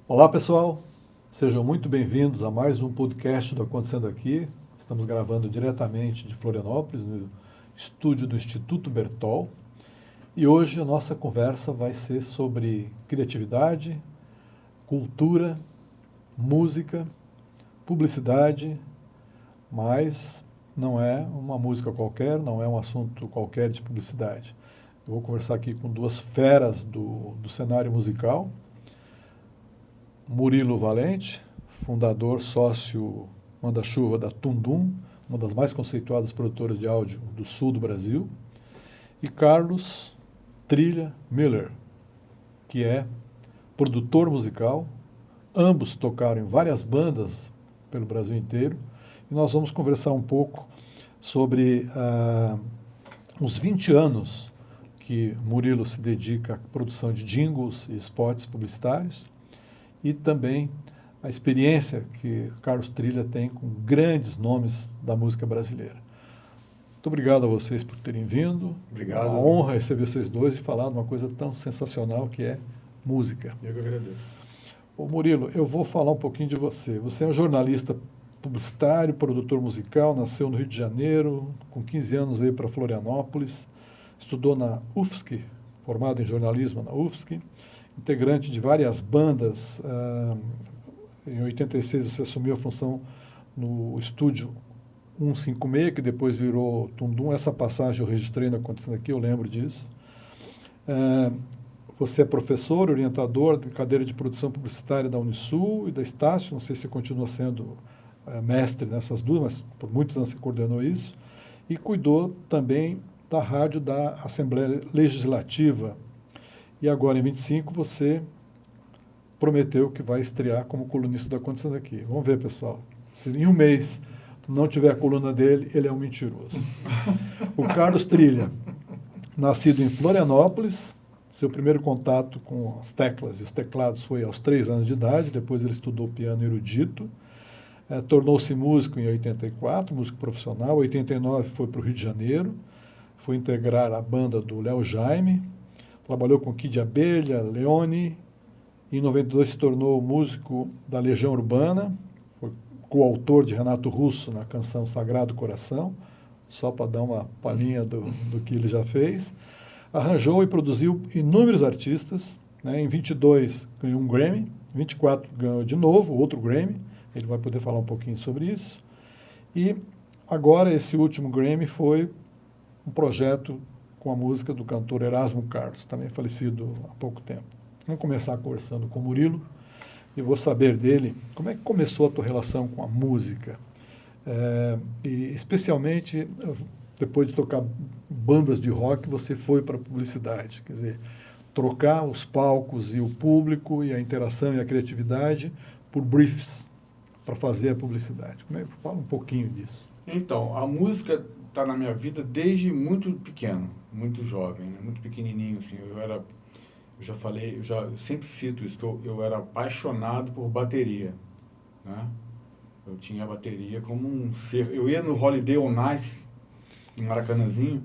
Olá, pessoal. Sejam muito bem-vindos a mais um podcast do Acontecendo Aqui. Estamos gravando diretamente de Florianópolis, no estúdio do Instituto Bertol. E hoje a nossa conversa vai ser sobre criatividade, cultura, música, publicidade, mas não é uma música qualquer, não é um assunto qualquer de publicidade. Eu vou conversar aqui com duas feras do cenário musical. Murilo Valente, fundador, sócio, manda-chuva da Tundum, uma das mais conceituadas produtoras de áudio do sul do Brasil, e Carlos Trilha Miller, que é produtor musical. Ambos tocaram em várias bandas pelo Brasil inteiro, e nós vamos conversar um pouco sobre os 20 anos que Murilo se dedica à produção de jingles e spots publicitários, e também a experiência que Carlos Trilha tem com grandes nomes da música brasileira. Muito obrigado a vocês por terem vindo. Obrigado. É uma honra receber vocês dois e falar de uma coisa tão sensacional que é música. Eu que agradeço. Ô Murilo, eu vou falar um pouquinho de você. Você é um jornalista publicitário, produtor musical, nasceu no Rio de Janeiro, com 15 anos veio para Florianópolis, estudou na UFSC, formado em jornalismo na UFSC, integrante de várias bandas. Em 86 você assumiu a função no estúdio 156, que depois virou Tundum. Essa passagem eu registrei na Acontecendo Aqui, eu lembro disso. Você é professor, orientador de cadeira de produção publicitária da Unisul e da Estácio. Não sei se você continua sendo mestre nessas duas, mas por muitos anos você coordenou isso. E cuidou também da rádio da Assembleia Legislativa. E agora, em 25, você prometeu que vai estrear como colunista da Acontecendo Aqui. Vamos ver, pessoal. Se em um mês não tiver a coluna dele, ele é um mentiroso. O Carlos Trilha, nascido em Florianópolis, seu primeiro contato com as teclas e os teclados foi aos 3 anos de idade, depois ele estudou piano erudito, tornou-se músico em 84, músico profissional. Em 89 foi para o Rio de Janeiro, foi integrar a banda do Léo Jaime, trabalhou com Kid Abelha, Leone. Em 92 se tornou músico da Legião Urbana, foi coautor de Renato Russo na canção Sagrado Coração, só para dar uma palhinha do que ele já fez. Arranjou e produziu inúmeros artistas, né? Em 22 ganhou um Grammy, em 24 ganhou de novo outro Grammy, ele vai poder falar um pouquinho sobre isso. E agora esse último Grammy foi um projeto com a música do cantor Erasmo Carlos, também falecido há pouco tempo. Vamos começar conversando com o Murilo e vou saber dele como é que começou a tua relação com a música. E especialmente depois de tocar bandas de rock, você foi para a publicidade, quer dizer, trocar os palcos e o público e a interação e a criatividade por briefs para fazer a publicidade. Fala um pouquinho disso. Então, a música está na minha vida desde muito pequeno, muito jovem, né? Muito pequenininho, assim. Eu sempre cito isso, que eu era apaixonado por bateria, né? Eu tinha a bateria como um ser. Eu ia no Holiday on Ice, em Maracanãzinho,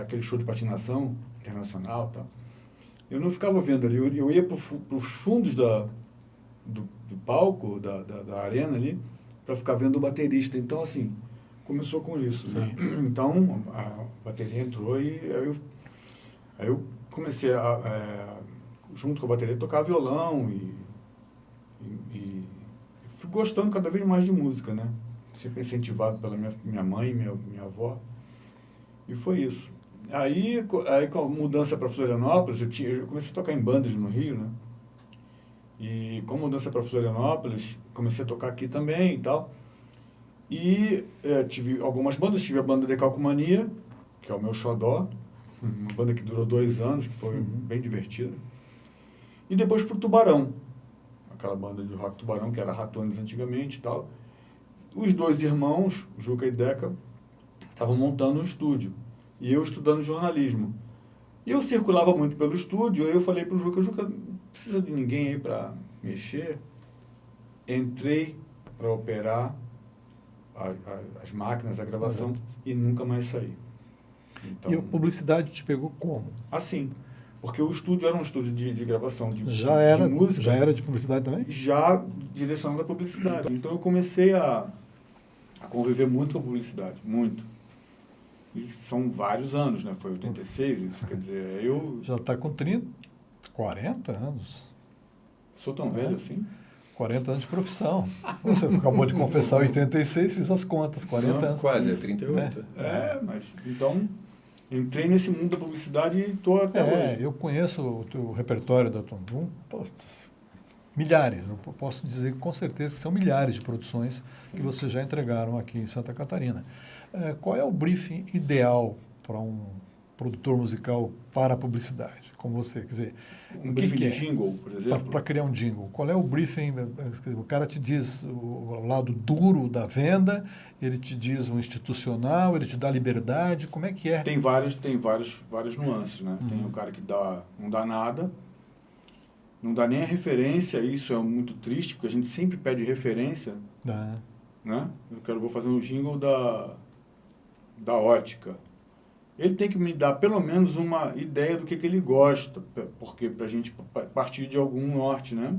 aquele show de patinação internacional, tá? Eu não ficava vendo ali, eu ia para os fundos do palco, da arena ali, para ficar vendo o baterista. Então, assim, começou com isso, né? Então, a bateria entrou e aí eu comecei junto com a bateria, tocar violão e fui gostando cada vez mais de música, né? Sempre incentivado pela minha mãe, minha avó. E foi isso. Aí com a mudança para Florianópolis, eu comecei a tocar em bandas no Rio, né? E com a mudança para Florianópolis, comecei a tocar aqui também e tal. E tive algumas bandas, tive a banda Decalcomania, que é o meu xodó, uma banda que durou 2 anos, que foi bem divertida. E depois pro Tubarão, aquela banda de rock Tubarão, que era Ratones antigamente e tal. Os 2 irmãos, Juca e Deca, estavam montando um estúdio, e eu estudando jornalismo. E eu circulava muito pelo estúdio, aí eu falei pro Juca, não precisa de ninguém aí para mexer. Entrei para operar as máquinas, a gravação, e nunca mais saí. Então, e a publicidade te pegou como? assim, Porque o estúdio era um estúdio de gravação de música. Já era de publicidade também? Já direcionado à publicidade. Então eu comecei a conviver muito com a publicidade, muito. E são vários anos, né? Foi 86, isso quer dizer, eu... Já está com 40 anos. Sou tão velho assim? 40 anos de profissão. Você acabou de confessar 86, fiz as contas, 40 anos. Quase, 38. Mas então entrei nesse mundo da publicidade e estou até hoje. Eu conheço o teu repertório da Tom Boom, milhares, não posso dizer com certeza que são milhares de produções que vocês já entregaram aqui em Santa Catarina. Qual é o briefing ideal para um produtor musical para a publicidade, como você? Quer dizer, Um briefing de jingle, por exemplo? Para criar um jingle. Qual é o briefing? O cara te diz o lado duro da venda, ele te diz um institucional, ele te dá liberdade, como é que é? Tem várias nuances, né? Tem o cara que não dá nada, não dá nem a referência, isso é muito triste, porque a gente sempre pede referência, né? Vou fazer um jingle da ótica. Ele tem que me dar pelo menos uma ideia do que ele gosta, porque para a gente partir de algum norte, né?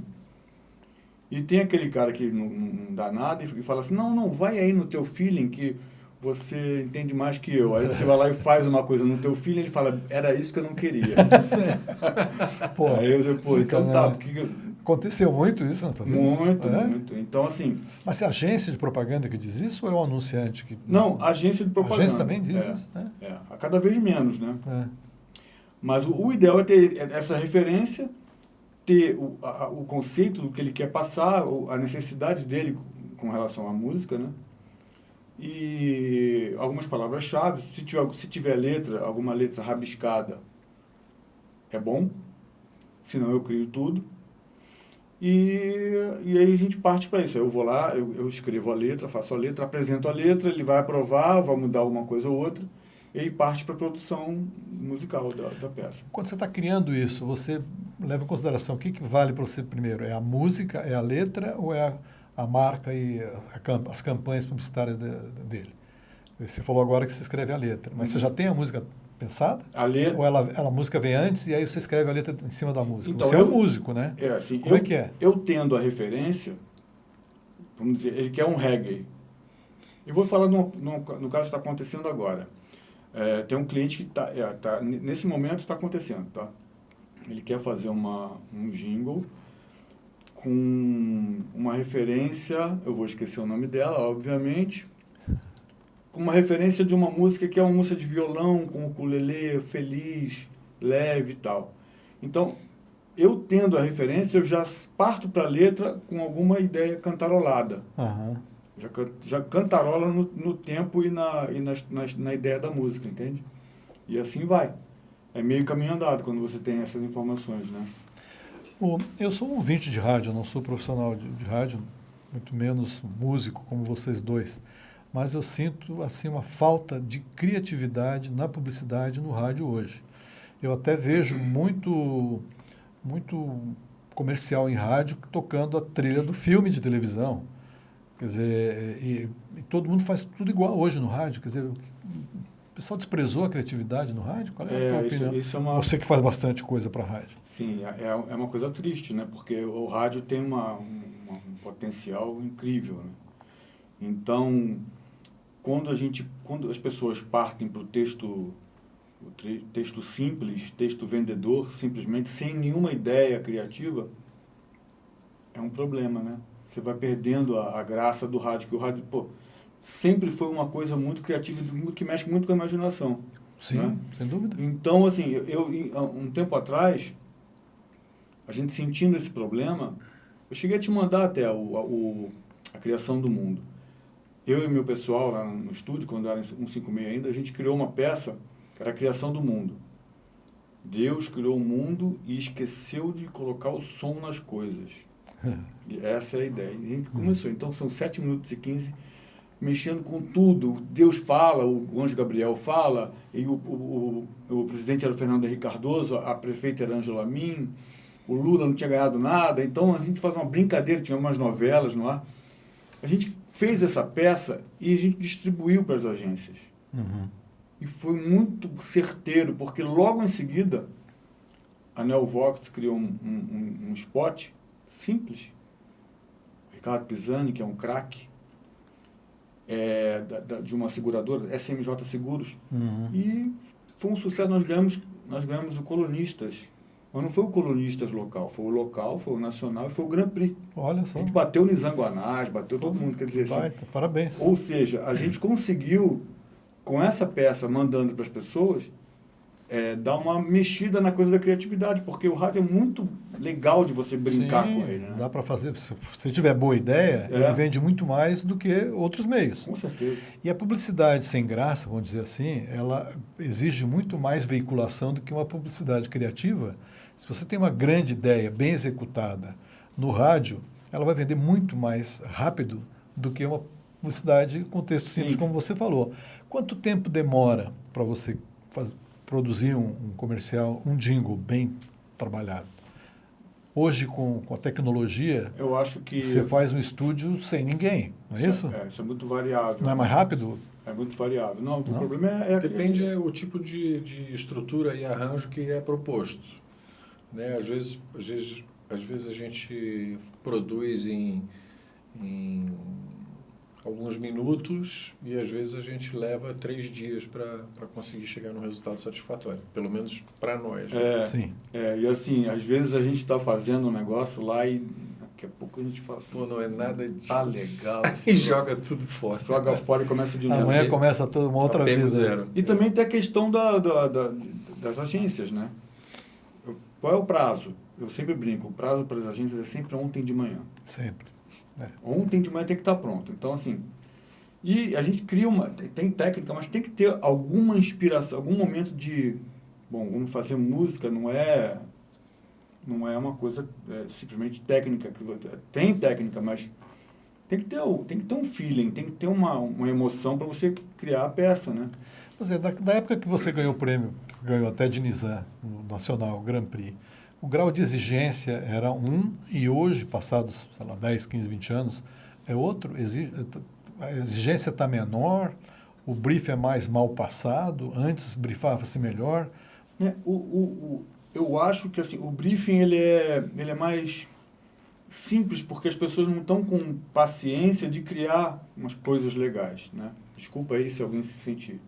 E tem aquele cara que não dá nada e fala assim, não, vai aí no teu feeling que você entende mais que eu. Aí você vai lá e faz uma coisa no teu feeling e ele fala, era isso que eu não queria. Aí eu digo, então tá, porque... Aconteceu muito isso, não? Muito. Então, assim... Mas é a agência de propaganda que diz isso ou é o anunciante que... Não, a agência de propaganda. A agência também diz isso, né? A cada vez menos, né? Mas o ideal é ter essa referência, ter o conceito do que ele quer passar, a necessidade dele com relação à música, né? E algumas palavras-chave. Se tiver letra, alguma letra rabiscada, é bom. Senão eu crio tudo. E aí a gente parte para isso. Eu vou lá, eu escrevo a letra, faço a letra, apresento a letra, ele vai aprovar, vai mudar alguma coisa ou outra, e aí parte para a produção musical da peça. Quando você está criando isso, você leva em consideração o que vale para você primeiro? É a música, é a letra ou é a marca e as campanhas publicitárias dele? Você falou agora que você escreve a letra, mas você já tem a música pensada? A letra... Ou a música vem antes e aí você escreve a letra em cima da música? Então, você é um músico, né? Assim, como é que é? Eu tendo a referência, vamos dizer, ele quer um reggae. Eu vou falar no caso que está acontecendo agora. Tem um cliente que nesse momento está acontecendo, tá? Ele quer fazer um jingle com uma referência, eu vou esquecer o nome dela, obviamente, uma referência de uma música que é uma música de violão, com ukulele, feliz, leve e tal. Então, eu tendo a referência, eu já parto para a letra com alguma ideia cantarolada. Já cantarola no tempo e na ideia da música, entende? E assim vai. É meio caminho andado quando você tem essas informações, né? Eu sou um ouvinte de rádio, eu não sou profissional de rádio, muito menos músico como vocês dois. Mas eu sinto assim uma falta de criatividade na publicidade no rádio hoje. Eu até vejo muito comercial em rádio tocando a trilha do filme de televisão. Quer dizer, e todo mundo faz tudo igual hoje no rádio. Quer dizer, o pessoal desprezou a criatividade no rádio? Qual é a tua opinião? Isso é Você que faz bastante coisa para a rádio. Sim, é uma coisa triste, né? Porque o rádio tem um potencial incrível, né? Então... Quando as pessoas partem para o texto simples, texto vendedor, simplesmente sem nenhuma ideia criativa, é um problema, né? Você vai perdendo a graça do rádio, que o rádio, sempre foi uma coisa muito criativa, que mexe muito com a imaginação. Sim, né? Sem dúvida. Então, assim, um tempo atrás, a gente sentindo esse problema, eu cheguei a te mandar até a criação do mundo. Eu e meu pessoal lá no estúdio, quando era 156 ainda, a gente criou uma peça que era a criação do mundo. Deus criou o mundo e esqueceu de colocar o som nas coisas. E essa é a ideia. E a gente começou. Então são 7 minutos e 15 mexendo com tudo. Deus fala, o anjo Gabriel fala, e o presidente era o Fernando Henrique Cardoso, a prefeita era Ângela Amin, o Lula não tinha ganhado nada. Então a gente faz uma brincadeira, tinha umas novelas no ar. A gente fez essa peça e a gente distribuiu para as agências. E foi muito certeiro, porque logo em seguida a Neovox criou um spot simples. Ricardo Pisani, que é um craque, de uma seguradora, SMJ Seguros, e foi um sucesso. Nós ganhamos o Colunistas. Mas não foi o Colunistas local, foi o nacional e foi o Grand Prix. Olha só. A gente bateu o Nizanguanás, bateu todo mundo, quer dizer assim. Parabéns. Ou seja, a gente conseguiu, com essa peça, mandando para as pessoas, dar uma mexida na coisa da criatividade, porque o rádio é muito legal de você brincar com ele. Né? Dá para fazer, se tiver boa ideia, ele vende muito mais do que outros meios. Com certeza. E a publicidade sem graça, vamos dizer assim, ela exige muito mais veiculação do que uma publicidade criativa. Se você tem uma grande ideia bem executada no rádio, ela vai vender muito mais rápido do que uma publicidade com texto simples, como você falou. Quanto tempo demora para você produzir um comercial, um jingle bem trabalhado? Hoje, com a tecnologia, eu acho que você faz um estúdio sem ninguém, não é isso? Isso é muito variável. Não é mais rápido? É muito variável. Não, o problema Depende o tipo de estrutura e arranjo que é proposto. Né? Às vezes a gente produz em alguns minutos e às vezes a gente leva 3 dias para conseguir chegar num resultado satisfatório, pelo menos para nós. Sim. E assim, às vezes a gente está fazendo um negócio lá e daqui a pouco a gente fala assim, pô, não é nada disso. Tá legal. E joga tudo fora. Joga fora e começa de novo. Amanhã começa toda uma outra vida. Zero. E também tem a questão das agências, né? Qual é o prazo? Eu sempre brinco, o prazo para as agências é sempre ontem de manhã. Sempre. Ontem de manhã tem que estar pronto. Então, assim, e a gente cria tem técnica, mas tem que ter alguma inspiração, algum momento de, vamos fazer música, não é uma coisa simplesmente técnica. Tem técnica, mas tem que ter um feeling, tem que ter uma emoção para você criar a peça, né? Pois é, da época que você ganhou o prêmio, que ganhou até de Nizam, no Nacional, Grand Prix, o grau de exigência era e hoje, passados, sei lá, 10, 15, 20 anos, é outro. A exigência está menor, o brief é mais mal passado, antes briefava-se melhor. Eu acho que assim, o briefing ele é mais simples, porque as pessoas não estão com paciência de criar umas coisas legais, né? Desculpa aí se alguém se sentir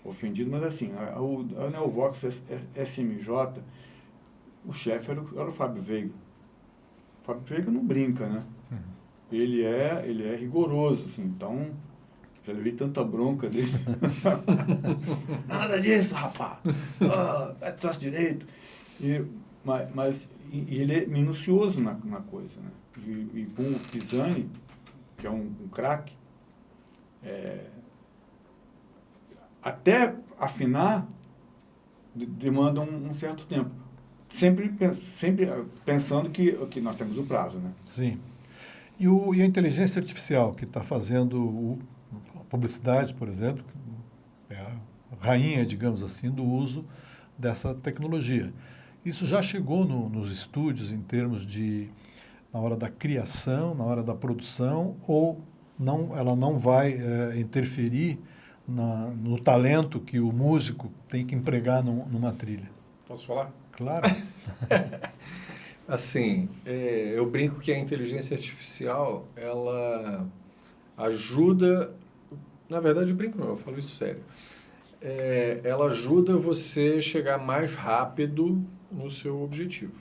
ofendido, mas assim, a Neovox SMJ, o chefe era o Fábio Veiga. O Fábio Veiga não brinca, né? Ele é rigoroso, assim, então já levei tanta bronca dele. Nada disso, rapaz! Vai troço direito! Mas ele é minucioso na coisa, né? E com o Pisani, que é um craque, até afinar demanda um certo tempo. Sempre pensando que nós temos o prazo, né? Sim. E a inteligência artificial que está fazendo a publicidade, por exemplo, é a rainha, digamos assim, do uso dessa tecnologia. Isso já chegou nos estúdios em termos de, na hora da criação, na hora da produção, ou ela não vai interferir no talento que o músico tem que empregar numa trilha? Posso falar? Claro. Assim, eu brinco que a inteligência artificial, ela ajuda... Na verdade, eu brinco não, eu falo isso sério. Ela ajuda você a chegar mais rápido no seu objetivo.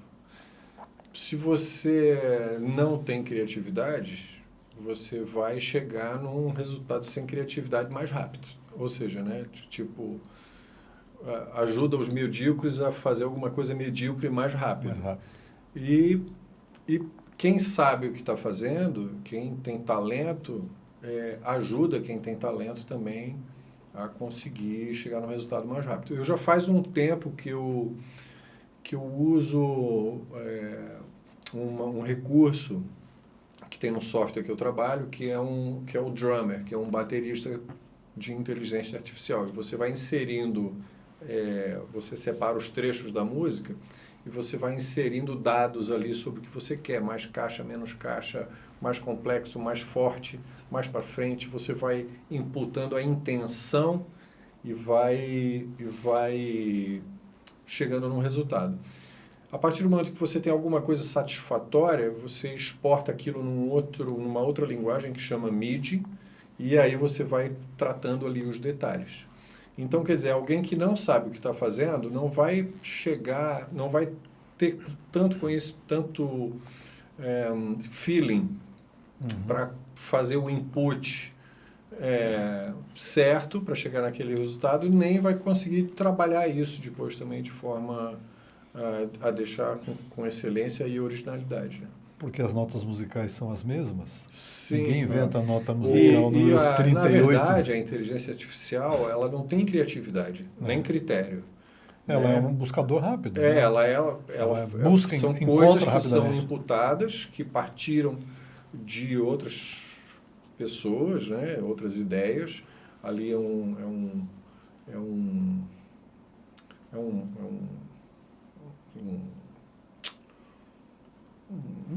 Se você não tem criatividade, você vai chegar num resultado sem criatividade mais rápido. Ou seja, né, tipo, ajuda os medíocres a fazer alguma coisa medíocre mais rápido. E quem sabe o que está fazendo, quem tem talento, ajuda quem tem talento também a conseguir chegar no resultado mais rápido. Eu já faz um tempo que eu uso um recurso que tem no software que eu trabalho, que é o Drummer, que é um baterista de inteligência artificial. E você vai inserindo, você separa os trechos da música e você vai inserindo dados ali sobre o que você quer, mais caixa, menos caixa, mais complexo, mais forte, mais para frente. Você vai imputando a intenção e vai chegando num resultado. A partir do momento que você tem alguma coisa satisfatória, você exporta aquilo numa outra linguagem que chama MIDI, e aí você vai tratando ali os detalhes. Então, quer dizer, alguém que não sabe o que está fazendo não vai chegar, não vai ter tanto feeling para fazer o input certo para chegar naquele resultado, e nem vai conseguir trabalhar isso depois também de forma a deixar com excelência e originalidade. Né? Porque as notas musicais são as mesmas? Sim, ninguém inventa a nota musical número 38. Na verdade, a inteligência artificial ela não tem criatividade, nem critério. Ela é um buscador rápido. Né? Ela busca, são coisas que são imputadas, que partiram de outras pessoas, né? Outras ideias. Ali é um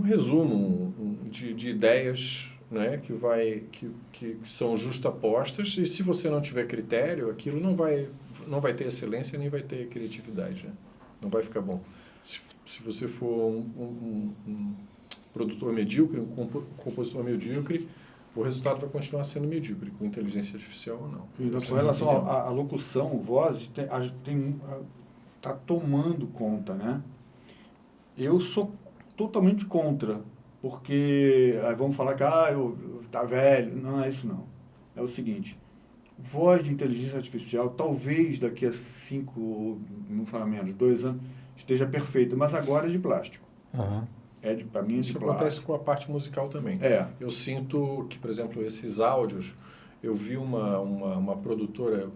resumo de ideias, né, que são justapostas, e se você não tiver critério, aquilo não vai ter excelência nem vai ter criatividade. Né? Não vai ficar bom. Se você for um produtor medíocre, um compositor medíocre, o resultado vai continuar sendo medíocre, com inteligência artificial ou não. Com relação à locução, voz, está tomando conta, né? Eu sou totalmente contra, porque vamos falar que tá velho. Não é isso, não. É o seguinte, voz de inteligência artificial, talvez daqui a 5, não fala menos, 2 anos, esteja perfeita, mas agora é de plástico. Uhum. Para mim é de Isso plástico. acontece com a parte musical também. Eu sinto que, por exemplo, esses áudios, eu vi uma produtora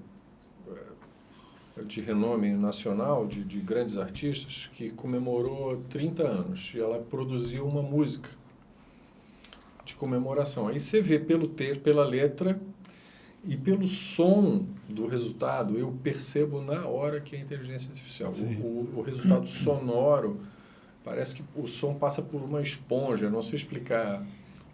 de renome nacional, de grandes artistas, que comemorou 30 anos, e ela produziu uma música de comemoração. Aí você vê pelo texto, pela letra e pelo som do resultado, eu percebo na hora que é inteligência artificial. O resultado sonoro, parece que o som passa por uma esponja, não sei explicar.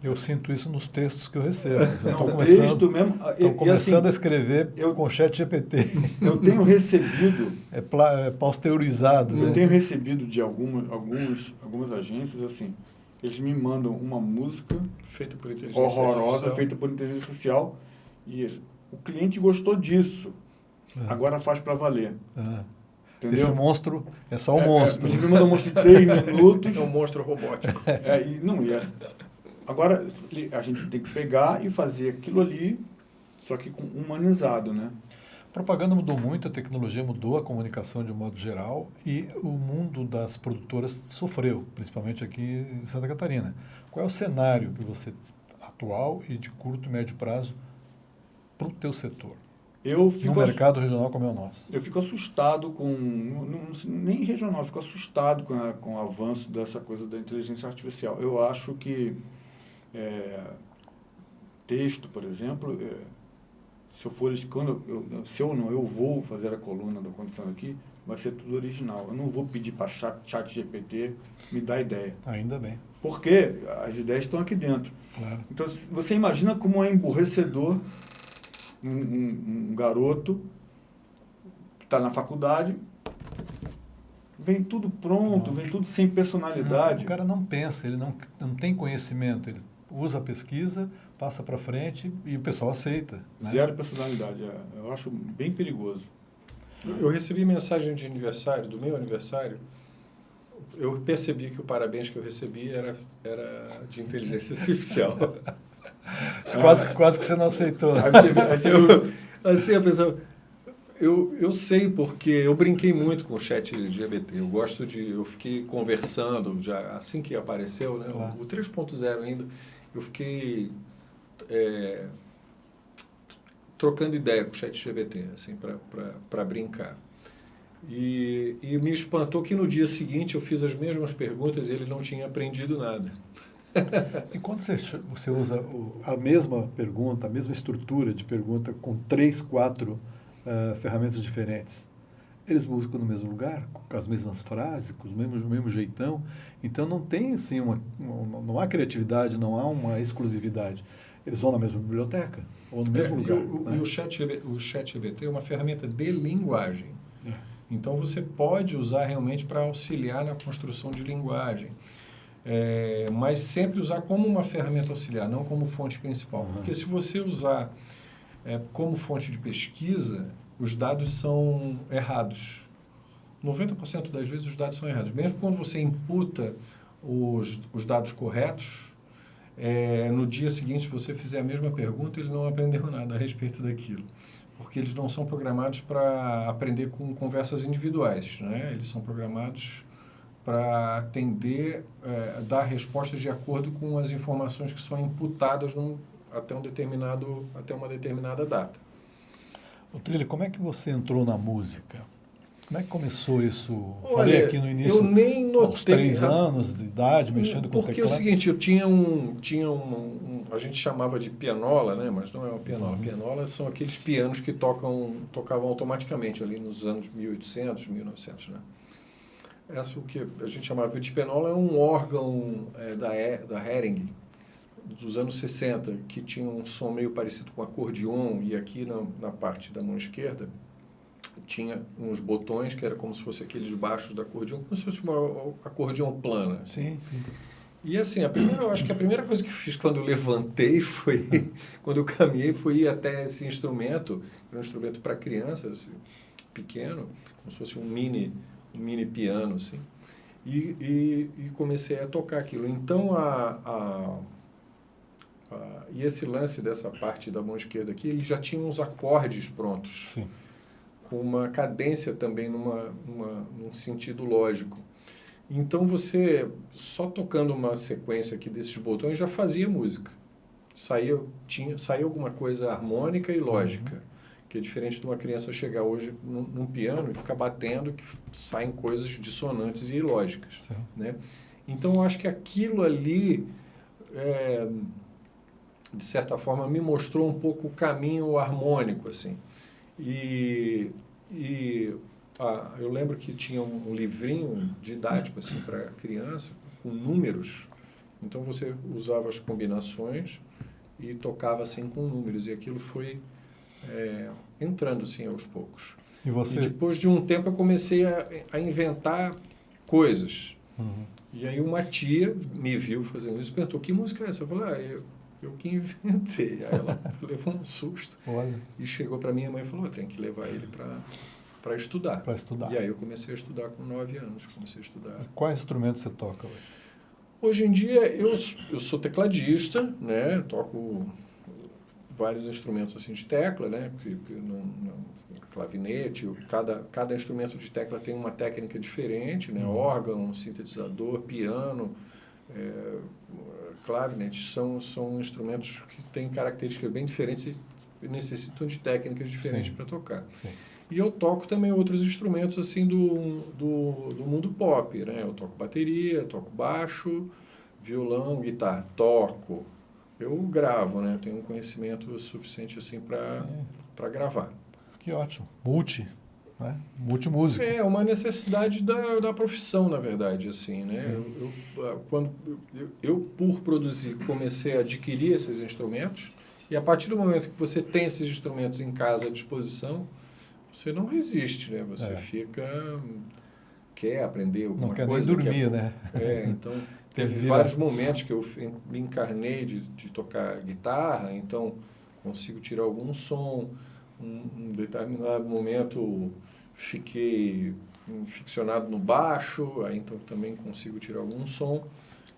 Eu sinto isso nos textos que eu recebo. Estou começando a escrever com o ChatGPT. Eu tenho recebido... É pasteurizado. Eu tenho recebido de algumas agências, assim, eles me mandam uma música feita por inteligência horrorosa, artificial. feita por inteligência artificial, e o cliente gostou disso. Agora faz para valer. Entendeu? Esse monstro é só um monstro. Me manda um monstro de 3 minutos. É um monstro robótico. Agora, a gente tem que pegar e fazer aquilo ali, só que humanizado, né? A propaganda mudou muito, a tecnologia mudou, a comunicação de um modo geral, e o mundo das produtoras sofreu, principalmente aqui em Santa Catarina. Qual é o cenário que você atual e de curto e médio prazo para o teu setor? No mercado regional como é o nosso. Eu fico assustado nem regional, eu fico assustado com o avanço dessa coisa da inteligência artificial. Eu acho que texto, por exemplo, se eu vou fazer a coluna do Condição aqui, vai ser tudo original. Eu não vou pedir para chat GPT me dar ideia. Ainda bem. Porque as ideias estão aqui dentro. Claro. Então, você imagina como é emburrecedor um garoto que está na faculdade, vem tudo pronto, vem tudo sem personalidade. O cara não pensa, ele não tem conhecimento, ele usa a pesquisa, passa para frente e o pessoal aceita. Né? Zero personalidade, eu acho bem perigoso. Eu recebi mensagem de aniversário, do meu aniversário, eu percebi que o parabéns que eu recebi era de inteligência artificial. Quase que você não aceitou. Assim, a pessoa... Eu sei porque eu brinquei muito com o ChatGPT. Eu fiquei conversando, já assim que apareceu, né? Claro. O 3.0 ainda, eu fiquei trocando ideia com o ChatGPT, assim, para brincar. E me espantou que no dia seguinte eu fiz as mesmas perguntas e ele não tinha aprendido nada. E quando você usa a mesma pergunta, a mesma estrutura de pergunta com 3, 4 ferramentas diferentes, eles buscam no mesmo lugar, com as mesmas frases, com o mesmo jeitão, então não tem assim não há criatividade, não há uma exclusividade. Eles vão na mesma biblioteca ou no mesmo lugar. E o ChatGPT é uma ferramenta de linguagem. Então, você pode usar realmente para auxiliar na construção de linguagem. Mas sempre usar como uma ferramenta auxiliar, não como fonte principal. Porque se você usar como fonte de pesquisa, os dados são errados. 90% das vezes os dados são errados. Mesmo quando você imputa os dados corretos, no dia seguinte, se você fizer a mesma pergunta, ele não aprendeu nada a respeito daquilo. Porque eles não são programados para aprender com conversas individuais, né? Eles são programados para atender, dar respostas de acordo com as informações que são imputadas até uma determinada data. Ô, Trilha, como é que você entrou na música? Como é que começou isso? Olha, falei aqui no início, eu nem notei, aos 3 anos de idade, mexendo com porque teclado. é o seguinte, eu tinha a gente chamava de pianola, né? Mas não é uma pianola. Pianola são aqueles pianos que tocavam automaticamente ali nos anos 1800, 1900, né? Essa, o que a gente chamava de pianola, é um órgão da Hering, dos anos 60, que tinha um som meio parecido com acordeon, e aqui na parte da mão esquerda tinha uns botões que era como se fosse aqueles baixos da acordeon, como se fosse uma acordeon plana. Sim, sim. E assim, eu acho que a primeira coisa que eu fiz quando eu levantei quando eu caminhei, foi ir até esse instrumento, era um instrumento para crianças, assim, pequeno, como se fosse um mini piano, assim, e comecei a tocar aquilo. Então, e esse lance dessa parte da mão esquerda aqui, ele já tinha uns acordes prontos. Sim. Com uma cadência também num sentido lógico. Então, você, só tocando uma sequência aqui desses botões, já fazia música. Saía alguma coisa harmônica e lógica, que é diferente de uma criança chegar hoje num piano e ficar batendo, que saem coisas dissonantes e ilógicas. Né? Então, eu acho que aquilo ali, de certa forma, me mostrou um pouco o caminho harmônico, assim. Eu lembro que tinha um livrinho didático assim, para criança, com números. Então, você usava as combinações e tocava assim com números. E aquilo foi entrando assim, aos poucos. E depois de um tempo, eu comecei a inventar coisas. E aí uma tia me viu fazendo isso e perguntou, que música é essa? Eu falei, eu que inventei. Aí ela levou um susto. Olha. E chegou para minha mãe e falou, tem que levar ele para estudar. Para estudar. E aí eu comecei a estudar com 9 anos. E quais instrumentos você toca hoje? Hoje em dia eu sou tecladista, né? Toco vários instrumentos assim de tecla, né? Clavinete, cada instrumento de tecla tem uma técnica diferente, né? Órgão, sintetizador, piano, clavinete, são instrumentos que têm características bem diferentes e necessitam de técnicas diferentes para tocar. Sim. E eu toco também outros instrumentos assim do mundo pop, né? Eu toco bateria, toco baixo, violão, guitarra, toco. Eu gravo, né? Eu tenho um conhecimento suficiente assim para gravar. Que ótimo. Né? Multimúsico. É uma necessidade da profissão, na verdade, assim, né? Eu, por produzir, comecei a adquirir esses instrumentos e a partir do momento que você tem esses instrumentos em casa à disposição, você não resiste, né? Você quer aprender alguma coisa. Não quer nem dormir, né? Então, teve vários momentos que eu me encarnei de tocar guitarra, então consigo tirar algum som. Um determinado momento fiquei ficcionado no baixo, aí então também consigo tirar algum som.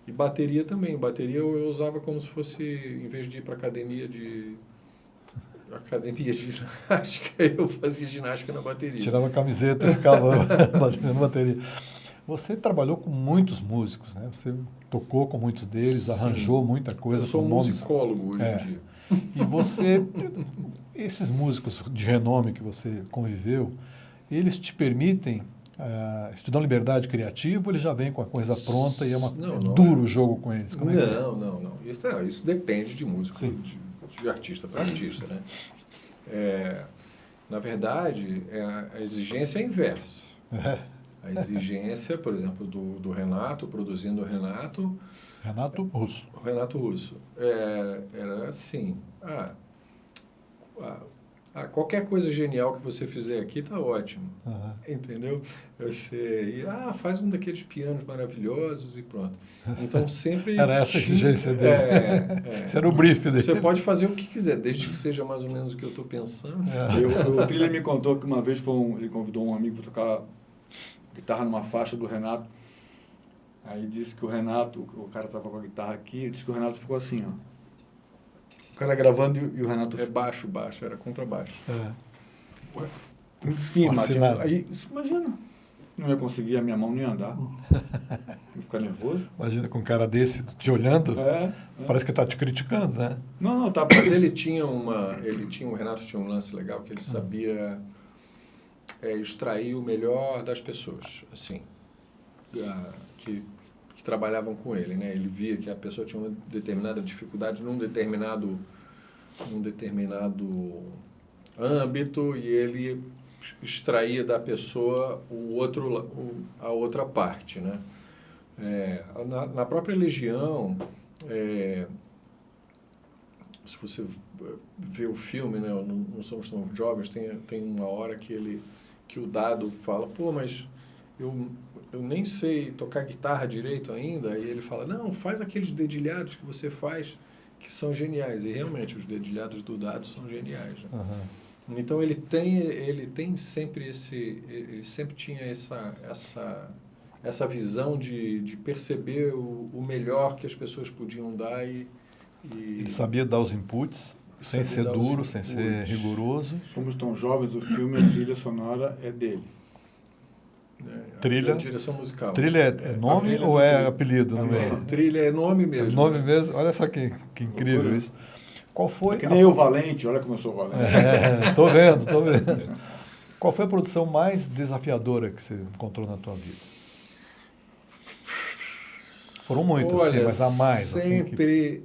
E bateria também. Bateria eu usava como se fosse, em vez de ir para academia de ginástica, eu fazia ginástica na bateria. Tirava a camiseta e ficava batendo bateria. Você trabalhou com muitos músicos, né? Você tocou com muitos deles, arranjou muita coisa. Eu sou musicólogo hoje em dia. E você, esses músicos de renome que você conviveu, eles te permitem, te dão liberdade criativa ou eles já vêm com a coisa pronta e é duro o jogo com eles? Como não. Isso depende de músico, de artista para artista, né? Na verdade, a exigência é inversa. A exigência, por exemplo, do Renato, produzindo o Renato... Renato Russo. Renato Russo. Era assim, qualquer coisa genial que você fizer aqui está ótimo. Aham. Entendeu? Você faz um daqueles pianos maravilhosos e pronto. Então sempre... Era essa a exigência dele. Esse era o brief dele. Você pode fazer o que quiser, desde que seja mais ou menos o que eu estou pensando. O Trilha me contou que uma vez ele convidou um amigo para tocar guitarra numa faixa do Renato. Aí disse que o Renato, o cara estava com a guitarra aqui, disse que o Renato ficou assim, ó. O cara gravando e o Renato... É baixo, era contrabaixo. Em cima. Fascinado. Aí, imagina, não ia conseguir, a minha mão não ia andar. Ia ficar nervoso. Imagina com um cara desse te olhando, É. parece que está te criticando, né? Não, tá... Mas o Renato tinha um lance legal que ele sabia extrair o melhor das pessoas, assim, que trabalhavam com ele, né? Ele via que a pessoa tinha uma determinada dificuldade num determinado âmbito e ele extraía da pessoa a outra parte, né? Na própria Legião, se você vê o filme, né, Não Somos Tão Jovens, tem uma hora que o Dado fala, pô, mas eu nem sei tocar guitarra direito ainda, e ele fala, não, faz aqueles dedilhados que você faz, que são geniais, e realmente os dedilhados do Dado são geniais, né? Uhum. Então ele tem sempre ele sempre tinha essa visão de perceber o melhor que as pessoas podiam dar e Ele sabia dar os inputs, sem ser duro, sem ser rigoroso. Somos Tão Jovens, o filme, a trilha sonora é dele. Trilha? A direção musical. Trilha é nome trilha ou do é trilha. apelido no meio? Trilha é nome mesmo. É nome mesmo? Olha só que incrível Loucura. isso. Qual foi... Que nem eu, Valente, olha como eu sou valente. Tô vendo. Qual foi a produção mais desafiadora que você encontrou na tua vida? Foram muitas, sim, mas a mais. Sempre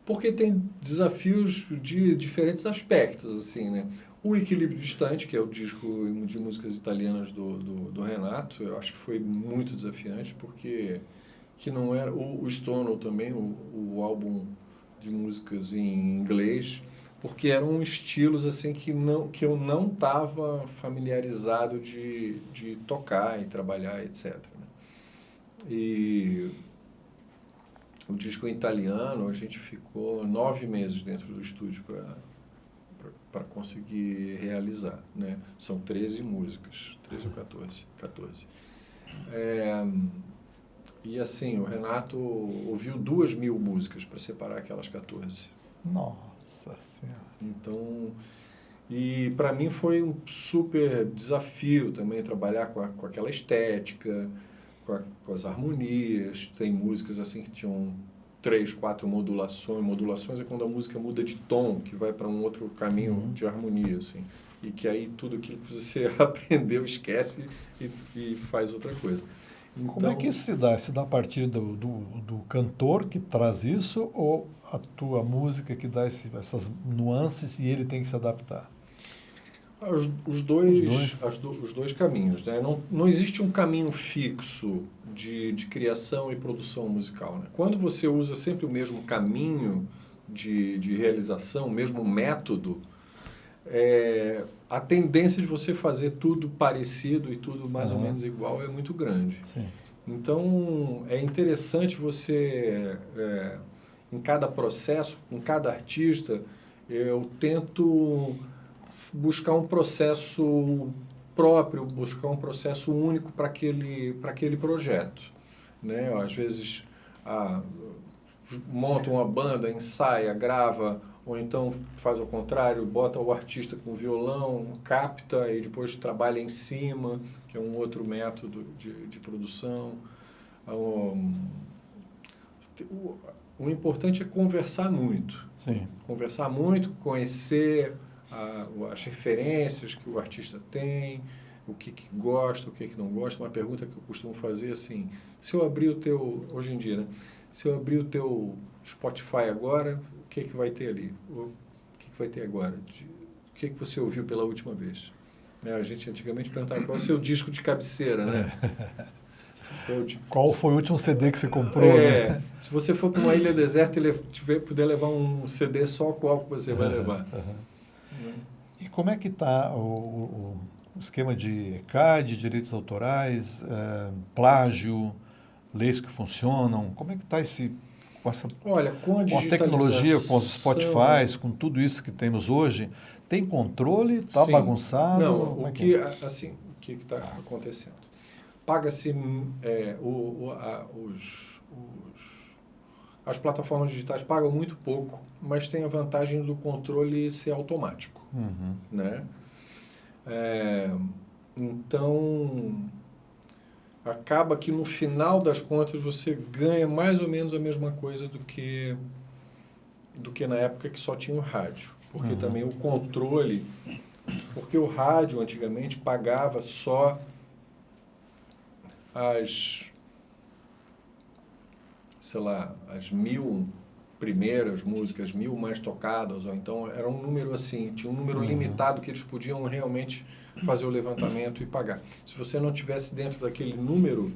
porque tem desafios de diferentes aspectos, assim, né? O Equilíbrio Distante, que é o disco de músicas italianas do Renato, eu acho que foi muito desafiante, porque que não era o Stonewall também, o álbum de músicas em inglês, porque eram estilos assim que eu não estava familiarizado de tocar e trabalhar, etc. E o disco em italiano, a gente ficou 9 meses dentro do estúdio para conseguir realizar, né? São 13 músicas, 13 ou 14. E assim, o Renato ouviu 2.000 músicas para separar aquelas 14. Nossa Senhora. Então, e para mim foi um super desafio também trabalhar com aquela estética, com as harmonias. Tem músicas assim que tinham 3, 4 modulações. Modulações é quando a música muda de tom, que vai para um outro caminho de harmonia, assim. E que aí tudo aquilo que você aprendeu esquece e faz outra coisa. Então, como é que isso se dá? Se dá a partir do cantor que traz isso ou a tua música que dá essas nuances e ele tem que se adaptar? Os dois caminhos, né? Não existe um caminho fixo de criação e produção musical, né? Quando você usa sempre o mesmo caminho de realização, o mesmo método, a tendência de você fazer tudo parecido e tudo mais ou menos igual é muito grande. Sim. Então, é interessante você, em cada processo, com cada artista, eu tento buscar um processo próprio, buscar um processo único para aquele projeto, né? Às vezes, monta uma banda, ensaia, grava, ou então faz ao contrário, bota o artista com violão, capta e depois trabalha em cima, que é um outro método de produção. O importante é conversar muito. Sim. Conversar muito, conhecer as referências que o artista tem, o que gosta, o que não gosta. Uma pergunta que eu costumo fazer assim, se eu abrir o teu, hoje em dia, né? Se eu abrir o teu Spotify agora, o que vai ter ali? O que vai ter agora? O que você ouviu pela última vez? A gente antigamente perguntava qual é o seu disco de cabeceira, né? Qual foi o último CD que você comprou? Né? Se você for para uma ilha deserta e puder levar um CD só, qual que você vai levar? E como é que está o esquema de ECAD, direitos autorais, plágio, leis que funcionam? Como é que está Olha, com a com a tecnologia, com os digitalização... Spotify, com tudo isso que temos hoje? Tem controle? Está Sim. bagunçado? Não, Como o é que é? assim, o que está acontecendo? Paga-se as plataformas digitais pagam muito pouco, mas tem a vantagem do controle ser automático, Uhum. né? Então acaba que no final das contas você ganha mais ou menos a mesma coisa do que na época que só tinha o rádio, porque também o controle, porque o rádio antigamente pagava só as 1000 primeiras músicas, 1000 mais tocadas, ou então era um número assim, tinha um número limitado que eles podiam realmente fazer o levantamento e pagar. Se você não tivesse dentro daquele número,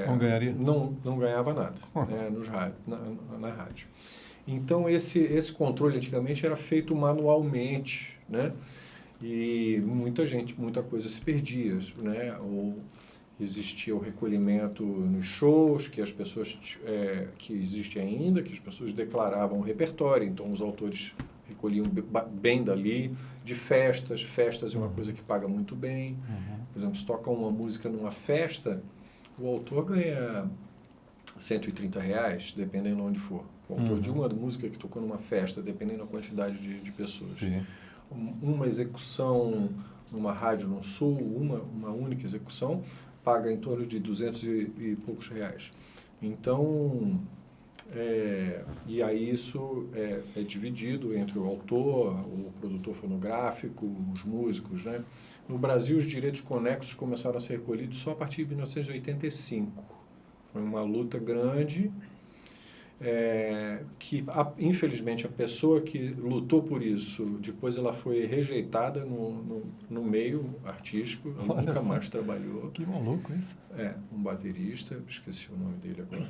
Não ganharia? não ganhava nada, né, na rádio. Então esse controle antigamente era feito manualmente, né? E muita coisa se perdia, né? Ou existia o recolhimento nos shows, que as pessoas, que existe ainda, que as pessoas declaravam o repertório, então os autores recolhiam bem dali, de festas é uma coisa que paga muito bem. Por exemplo, se toca uma música numa festa, o autor ganha R$130, dependendo de onde for. O autor de uma música que tocou numa festa, dependendo da quantidade de pessoas. Sim. Uma execução numa rádio no Sul, uma única execução, paga em torno de 200 e poucos reais. Então, e aí isso é dividido entre o autor, o produtor fonográfico, os músicos, né? No Brasil, os direitos conexos começaram a ser recolhidos só a partir de 1985. Foi uma luta grande, que infelizmente a pessoa que lutou por isso, depois ela foi rejeitada no meio artístico, ela nunca mais trabalhou. Que maluco isso. Um baterista, esqueci o nome dele agora.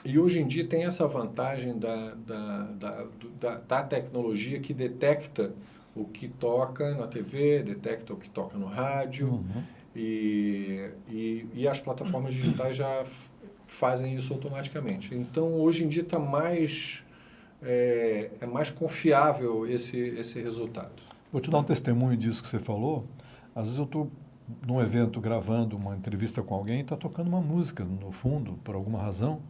E hoje em dia tem essa vantagem da tecnologia que detecta o que toca na TV, detecta o que toca no rádio, e as plataformas digitais já fazem isso automaticamente. Então, hoje em dia está mais confiável esse resultado. Vou te dar um testemunho disso que você falou. Às vezes eu estou num evento gravando uma entrevista com alguém e está tocando uma música no fundo, por alguma razão,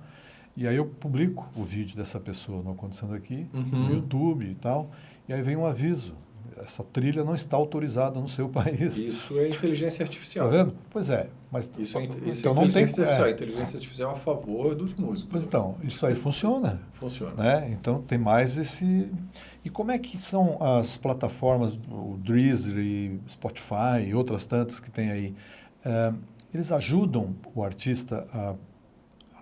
e aí eu publico o vídeo dessa pessoa não acontecendo aqui, no YouTube e tal, e aí vem um aviso. Essa trilha não está autorizada no seu país. Isso é inteligência artificial. Está vendo? Pois é. Mas, isso é então não tem artificial. Inteligência artificial a favor dos músicos. Pois então, isso aí funciona. Funciona. Né? Então tem mais esse... E como é que são as plataformas, o Deezer e Spotify e outras tantas que tem aí? Eles ajudam o artista a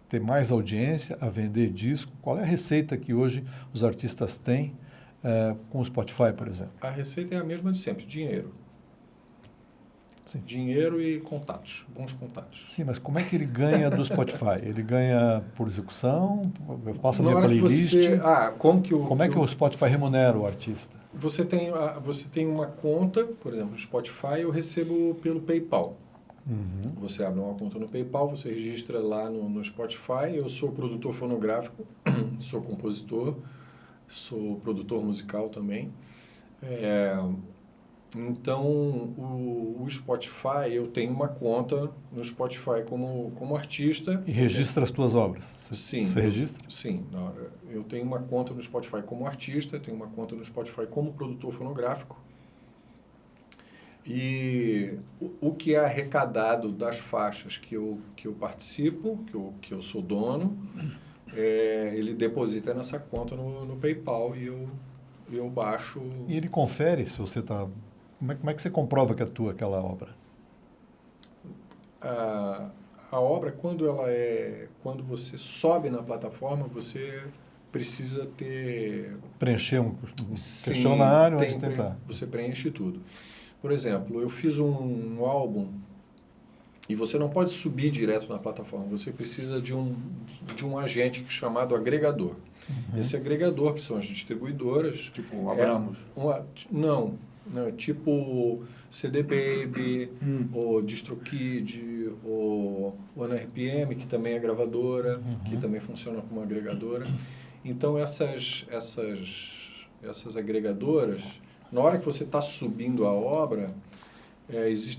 ter mais audiência, a vender disco? Qual é a receita que hoje os artistas têm com o Spotify, por exemplo? A receita é a mesma de sempre, dinheiro. Sim. Dinheiro e contatos, bons contatos. Sim, mas como é que ele ganha do Spotify? Ele ganha por execução? Eu faço a minha playlist? Como é que o Spotify remunera o artista? Você tem uma conta, por exemplo, no Spotify, eu recebo pelo PayPal. Você abre uma conta no PayPal, você registra lá no Spotify. Eu sou produtor fonográfico, sou compositor, sou produtor musical também. Então, o Spotify, eu tenho uma conta no Spotify como artista. E registra as tuas obras? Sim. Você registra? Sim. Eu tenho uma conta no Spotify como artista, tenho uma conta no Spotify como produtor fonográfico. E o que é arrecadado das faixas que eu participo, que eu sou dono, ele deposita nessa conta no PayPal e eu baixo... E ele confere se você está... Como é que você comprova que é tua aquela obra? A obra, quando você sobe na plataforma, você precisa preencher um questionário antes de tentar. Você preenche tudo. Por exemplo, eu fiz um álbum E você não pode subir direto na plataforma, você precisa de um agente chamado agregador. Esse agregador, que são as distribuidoras... Tipo, Abramos. Não, tipo CD Baby, ou DistroKid, ou OneRPM, que também é gravadora, que também funciona como agregadora. Então, essas agregadoras, na hora que você está subindo a obra,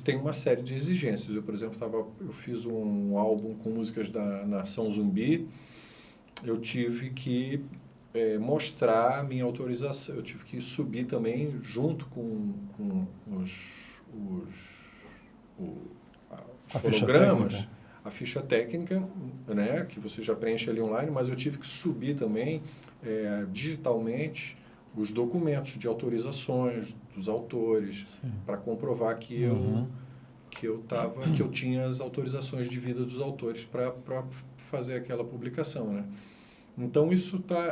tem uma série de exigências. Eu, por exemplo, eu fiz um álbum com músicas da Nação Zumbi, eu tive que mostrar a minha autorização, eu tive que subir também junto com os fonogramas, a ficha técnica, né, que você já preenche ali online, mas eu tive que subir também digitalmente os documentos de autorizações dos autores para comprovar que eu tinha as autorizações de vida dos autores para fazer aquela publicação, né? Então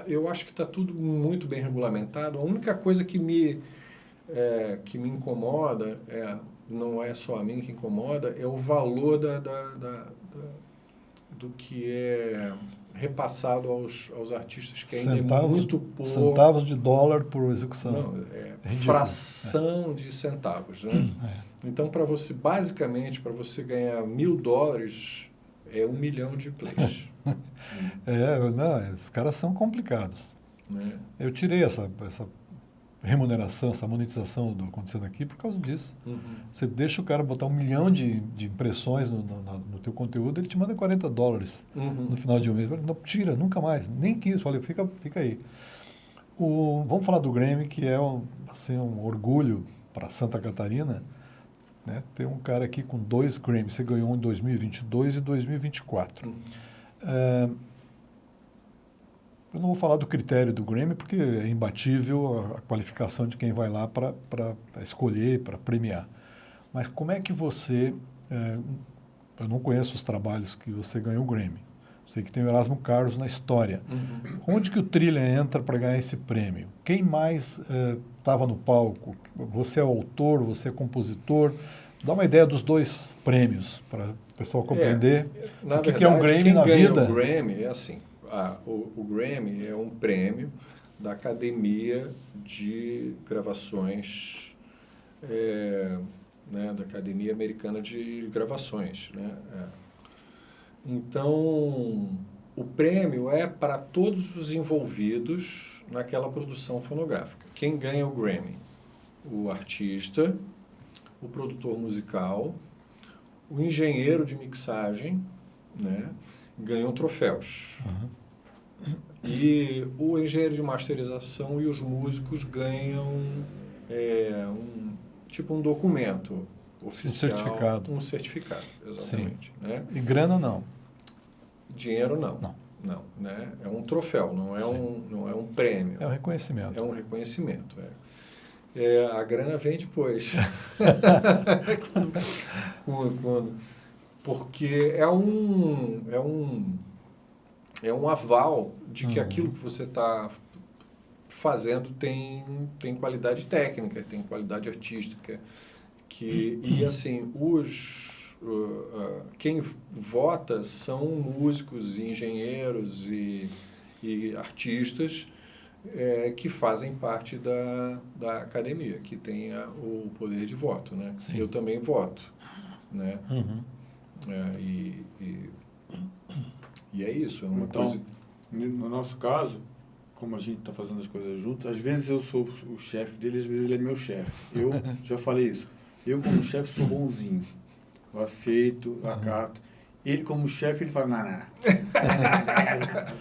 eu acho que está tudo muito bem regulamentado. A única coisa que me incomoda, não é só a mim que incomoda, é o valor do que é repassado aos artistas, que ainda é muito pouco. Centavos de dólar por execução. Não, fração de centavos, né? Então, basicamente, para você ganhar $1.000, é 1 milhão de plays. Os caras são complicados. Eu tirei essa remuneração, essa monetização do acontecendo aqui por causa disso. Você deixa o cara botar 1 milhão de impressões no teu conteúdo, ele te manda $40 no final de um mês. Não, tira, nunca mais. Nem quis. Falei, fica aí. Vamos falar do Grammy, que é um orgulho para Santa Catarina. Né? Tem um cara aqui com 2 Grammys. Você ganhou um em 2022 e 2024. Eu não vou falar do critério do Grammy, porque é imbatível a qualificação de quem vai lá para escolher, para premiar. Mas como é que você... eu não conheço os trabalhos que você ganhou o Grammy. Sei que tem o Erasmo Carlos na história. Onde que o Trilha entra para ganhar esse prêmio? Quem mais estava no palco? Você é autor, você é compositor? Dá uma ideia dos 2 prêmios, para o pessoal compreender o que é um Grammy na vida. O Grammy é assim... o Grammy é um prêmio da Academia de Gravações, né, da Academia Americana de Gravações. Né? Então, o prêmio é para todos os envolvidos naquela produção fonográfica. Quem ganha o Grammy? O artista, o produtor musical, o engenheiro de mixagem, né, ganham troféus. E o engenheiro de masterização e os músicos ganham um documento oficial. Um certificado, exatamente. Né? E grana não? Dinheiro não. Não, né? É um troféu, não é um prêmio. É um reconhecimento. É um reconhecimento, a grana vem depois. Porque é um aval de que aquilo que você está fazendo tem qualidade técnica, tem qualidade artística. E assim, quem vota são músicos, engenheiros e artistas que fazem parte da academia, que tem o poder de voto. Né? Eu também voto. Né? E é isso. É uma coisa... No nosso caso, como a gente está fazendo as coisas juntos, às vezes eu sou o chefe dele, às vezes ele é meu chefe. Eu já falei isso. Eu, como chefe, sou bonzinho. Eu aceito, acato. Ele, como chefe, ele fala, não.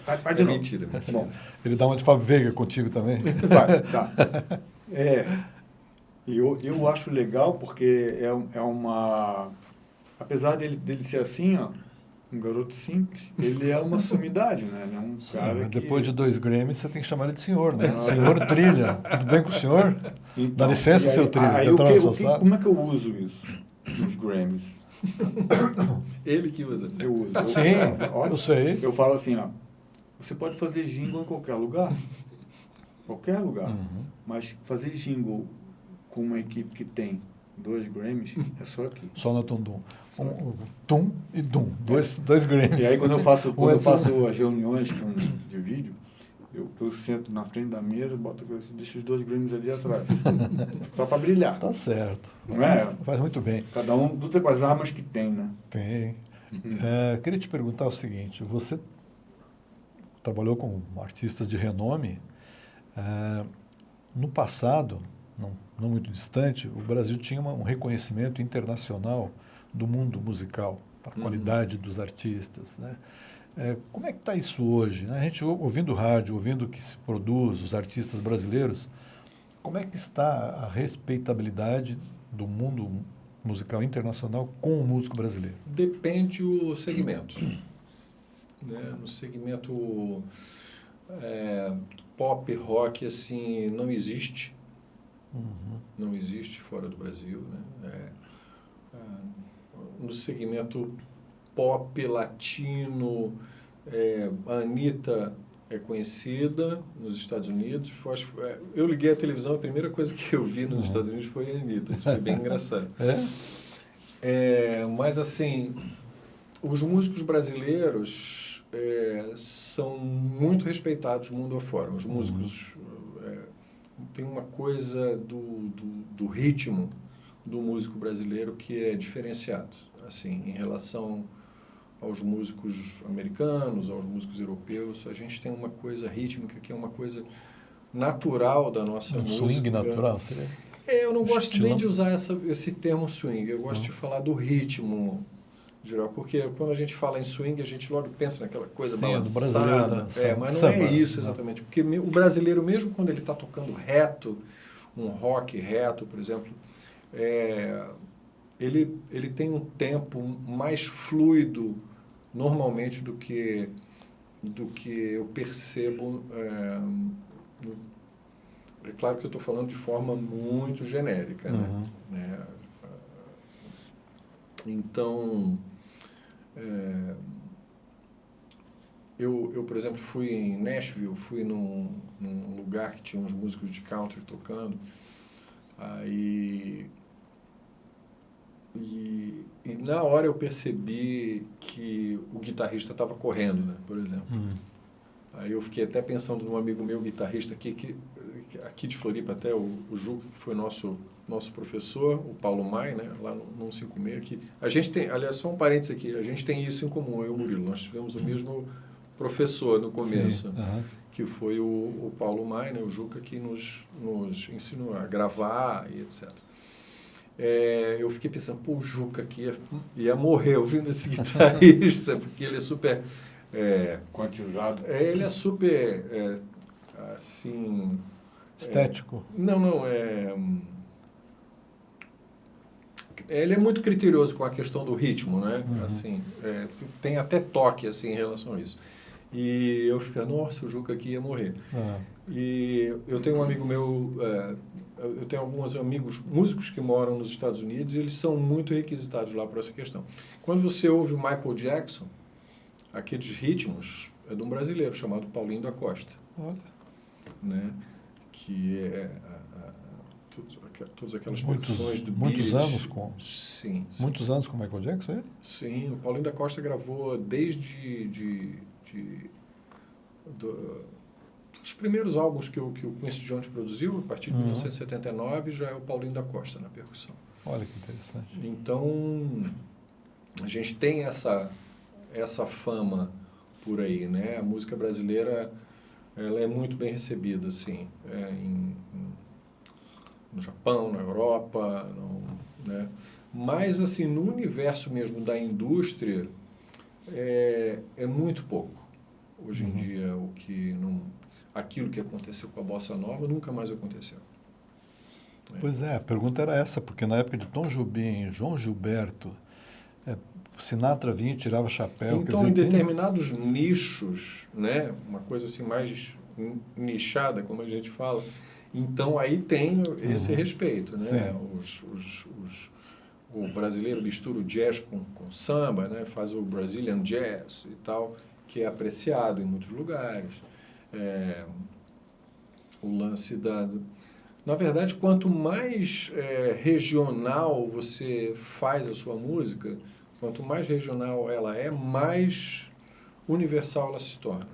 Faz de novo. Mentira. Bom, ele dá uma de Fábio Veiga contigo também? Tá. Eu acho legal porque é uma... Apesar dele ser assim, ó, um garoto simples, ele é uma sumidade, né? Ele é um cara que... Depois de 2 Grammys, você tem que chamar ele de senhor, né? Senhor Trilha. Tudo bem com o senhor? Então, dá licença, seu Trilha. Como é que eu uso isso? Os Grammys. Ele que usa. Eu uso. Eu sei. Eu falo assim, ó, você pode fazer jingle em qualquer lugar. Qualquer lugar. Mas fazer jingle com uma equipe que tem 2 Grammys, é só aqui. Só no Tum-Dum. Tum e Dum. Dois Grammys. E aí quando eu faço Um é as reuniões de vídeo, eu sento na frente da mesa, deixo os 2 Grammys ali atrás. Só para brilhar. Tá certo. Não é? Faz muito bem. Cada um luta com as armas que tem, né? Tem. Queria te perguntar o seguinte, você trabalhou com artistas de renome. No passado, não muito distante, o Brasil tinha um reconhecimento internacional do mundo musical, para a qualidade dos artistas, né? Como é que está isso hoje, né? A gente ouvindo rádio, ouvindo o que se produz, os artistas brasileiros, como é que está a respeitabilidade do mundo musical internacional com o músico brasileiro? Depende o segmento. Né? No segmento pop, rock, assim, não existe. Não existe fora do Brasil. Né? No segmento pop latino, a Anitta é conhecida nos Estados Unidos. Eu liguei a televisão, a primeira coisa que eu vi nos Estados Unidos foi a Anitta. Isso foi bem engraçado. Mas, assim, os músicos brasileiros são muito respeitados mundo afora. Os músicos têm uma coisa do ritmo do músico brasileiro que é diferenciado, assim, em relação aos músicos americanos, aos músicos europeus. A gente tem uma coisa rítmica que é uma coisa natural da nossa música. Swing natural, seria? Eu não gosto nem de usar esse termo swing, eu gosto de falar do ritmo geral, porque quando a gente fala em swing, a gente logo pensa naquela coisa balançada, mas não é isso exatamente, porque o brasileiro, mesmo quando ele está tocando reto, um rock reto, por exemplo, ele tem um tempo mais fluido normalmente do que eu percebo. É claro que eu estou falando de forma muito genérica, né? Então, eu, por exemplo, fui em Nashville, fui num lugar que tinha uns músicos de country tocando, aí... E na hora eu percebi que o guitarrista estava correndo, né, por exemplo. Aí eu fiquei até pensando num amigo meu, guitarrista aqui de Floripa, até o Juca, que foi nosso professor, o Paulo Mai, né, lá no 156, que a gente tem, aliás, só um parênteses aqui, a gente tem isso em comum, eu e o Murilo, nós tivemos o mesmo professor no começo, que foi o Paulo Mai, né, o Juca, que nos ensinou a gravar e etc. Eu fiquei pensando, pô, o Juca aqui ia morrer ouvindo esse guitarrista, porque ele é super... quantizado. Ele é super, assim... Estético? Não, ele é muito criterioso com a questão do ritmo, né? Assim, tem até toque, assim, em relação a isso. E eu fiquei, nossa, o Juca aqui ia morrer. E eu tenho um amigo meu, eu tenho alguns amigos músicos que moram nos Estados Unidos e eles são muito requisitados lá por essa questão. Quando você ouve o Michael Jackson, aqueles ritmos é de um brasileiro chamado Paulinho da Costa. Olha. Né? Que todas aquelas produções do muitos Beat. anos com... Sim. Muitos anos com o Michael Jackson, ele? Sim, o Paulinho da Costa gravou desde dos primeiros álbuns que o Quincy Jones produziu, a partir de 1979, já é o Paulinho da Costa na percussão. Olha que interessante. Então, a gente tem essa fama por aí, né? A música brasileira, ela é muito bem recebida, assim, no Japão, na Europa, né? Mas, assim, no universo mesmo da indústria, é muito pouco. Hoje em dia, aquilo que aconteceu com a Bossa Nova nunca mais aconteceu. Pois a pergunta era essa, porque na época de Tom Jobim, João Gilberto, Sinatra vinha e tirava chapéu. Então, em determinados nichos, né, uma coisa assim mais nichada, como a gente fala, então aí tem esse respeito, né? O brasileiro mistura o jazz com samba, né? Faz o Brazilian Jazz e tal, que é apreciado em muitos lugares. O lance Na verdade, quanto mais regional você faz a sua música, quanto mais regional ela é, mais universal ela se torna.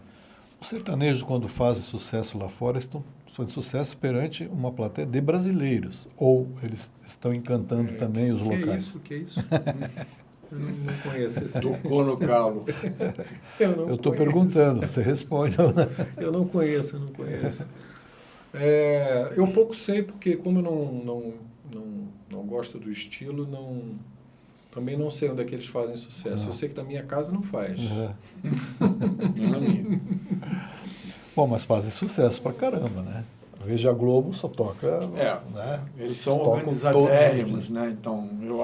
Os sertanejos, quando fazem sucesso lá fora, estão fazendo sucesso perante uma plateia de brasileiros. Ou eles estão encantando também os locais? Que é isso? Eu não conheço esse. Tocou no calo. Eu estou perguntando, você responde. Eu não conheço. Eu pouco sei, porque como eu não gosto do estilo, também não sei onde é que eles fazem sucesso. Não. Eu sei que na minha casa não faz. Nem na minha. Bom, mas fazem sucesso pra caramba, né? Veja a Globo só toca, né? Eles são tocam organizadérrimos, né? Então, eu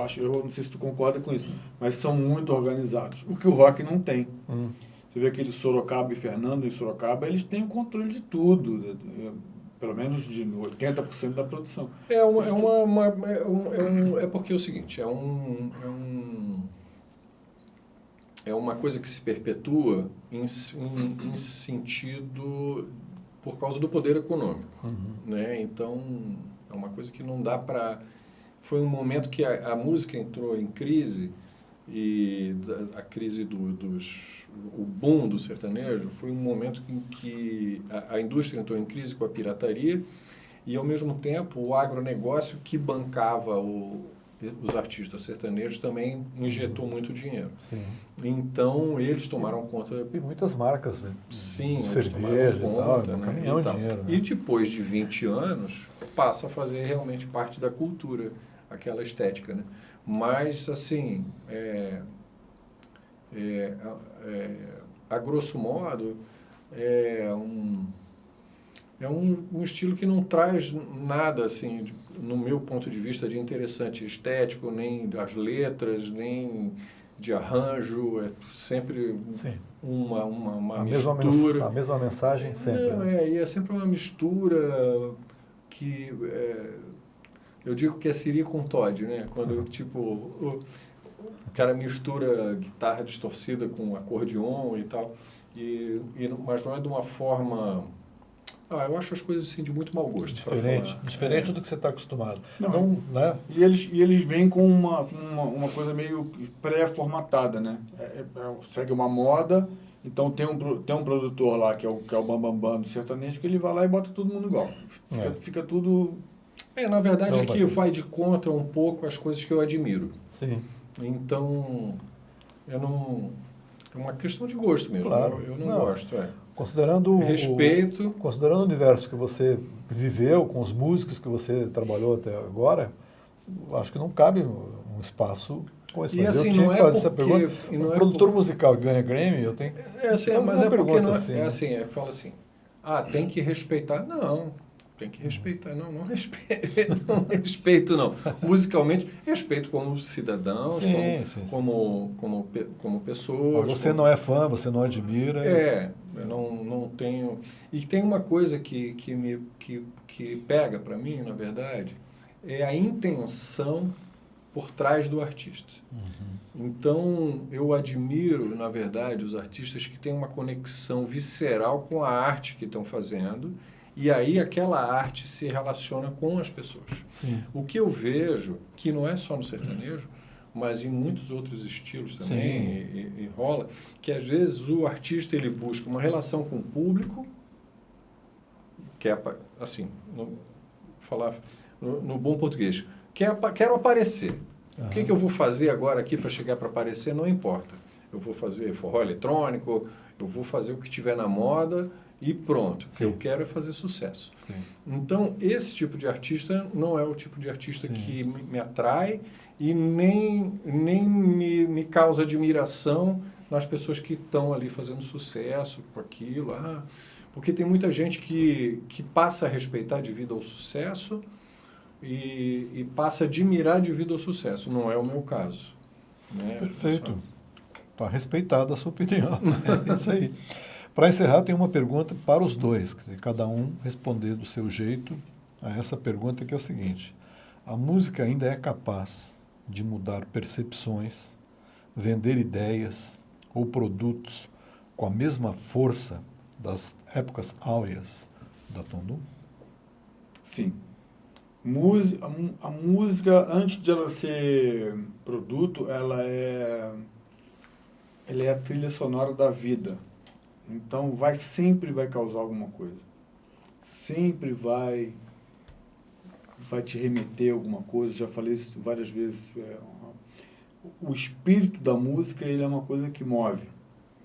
não sei se tu concorda com isso, mas são muito organizados. O que o rock não tem. Você vê aquele Sorocaba e Fernando em Sorocaba, eles têm o controle de tudo, pelo menos de 80% da produção. É porque é o seguinte, é uma coisa que se perpetua em sentido por causa do poder econômico, né? Então é uma coisa que não dá para. Foi um momento que a música entrou em crise e a crise o boom do sertanejo foi um momento em que a indústria entrou em crise com a pirataria e ao mesmo tempo o agronegócio que bancava os artistas sertanejos também injetou muito dinheiro. Sim. Então, eles tomaram conta... E muitas marcas, né? Sim, cerveja e tal, né? um caminhão de dinheiro. Né? E depois de 20 anos, passa a fazer realmente parte da cultura, aquela estética, né? Mas, assim, a grosso modo, é um estilo que não traz nada, assim, no meu ponto de vista, de interessante estético, nem das letras, nem de arranjo, é sempre uma mistura. A mesma mensagem sempre. Não, e é sempre uma mistura que... eu digo que é Siri com Todd, né? Quando, tipo, o cara mistura guitarra distorcida com acordeon e tal, mas não é de uma forma... eu acho as coisas assim de muito mau gosto. Diferente do que você está acostumado. Não, né? E eles vêm com uma coisa meio pré-formatada, né? Segue uma moda, então tem um produtor lá, que é o Bambambam do sertanejo, que ele vai lá e bota todo mundo igual. Fica tudo... na verdade é que vai de contra um pouco as coisas que eu admiro. Sim. Então, eu não... É uma questão de gosto mesmo. Claro. Eu não gosto, Considerando considerando o universo que você viveu, com os músicos que você trabalhou até agora, acho que não cabe um espaço com esse. Mas assim, eu tinha que fazer essa pergunta. Um produtor musical que ganha Grammy, eu tenho que fazer mas uma pergunta assim. Fala assim, tem que respeitar. Não, tem que respeitar. Não respeito, não. Musicalmente, respeito como cidadãos, como pessoas. Mas você não é fã, você não admira. Eu não tenho... E tem uma coisa que pega para mim, na verdade, é a intenção por trás do artista. Então, eu admiro, na verdade, os artistas que têm uma conexão visceral com a arte que estão fazendo, e aí aquela arte se relaciona com as pessoas. Sim. O que eu vejo, que não é só no sertanejo, mas em muitos outros estilos também, e rola, que às vezes o artista ele busca uma relação com o público, que é assim, falar no bom português, quero aparecer. O que eu vou fazer agora aqui para chegar para aparecer, não importa. Eu vou fazer forró eletrônico, eu vou fazer o que tiver na moda e pronto. O que eu quero é fazer sucesso. Sim. Então, esse tipo de artista não é o tipo de artista que me atrai e nem me causa admiração nas pessoas que estão ali fazendo sucesso com aquilo. Porque tem muita gente que passa a respeitar devido ao sucesso e passa a admirar devido ao sucesso. Não é o meu caso. Né? Perfeito. Está respeitada a sua opinião. É isso aí. Para encerrar, tem uma pergunta para os dois, quer dizer, cada um responder do seu jeito a essa pergunta, que é o seguinte: a música ainda é capaz de mudar percepções, vender ideias ou produtos com a mesma força das épocas áureas da Tondum? Sim. A música, antes de ela ser produto, ela é a trilha sonora da vida. Então, sempre vai causar alguma coisa. Sempre vai te remeter a alguma coisa. Já falei isso várias vezes. O espírito da música, ele é uma coisa que move,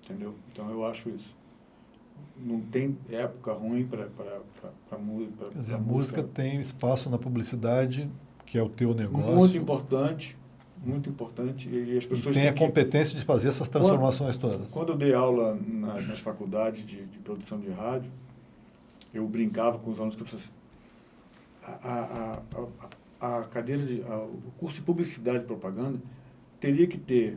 entendeu? Então, eu acho isso. Não tem época ruim para música. Quer dizer, a música tem espaço na publicidade, que é o teu negócio. Muito importante. E as pessoas tem têm a competência de fazer essas transformações todas. Quando eu dei aula nas faculdades de produção de rádio, eu brincava com os alunos que eu falei assim, a cadeira o curso de publicidade e propaganda teria que ter,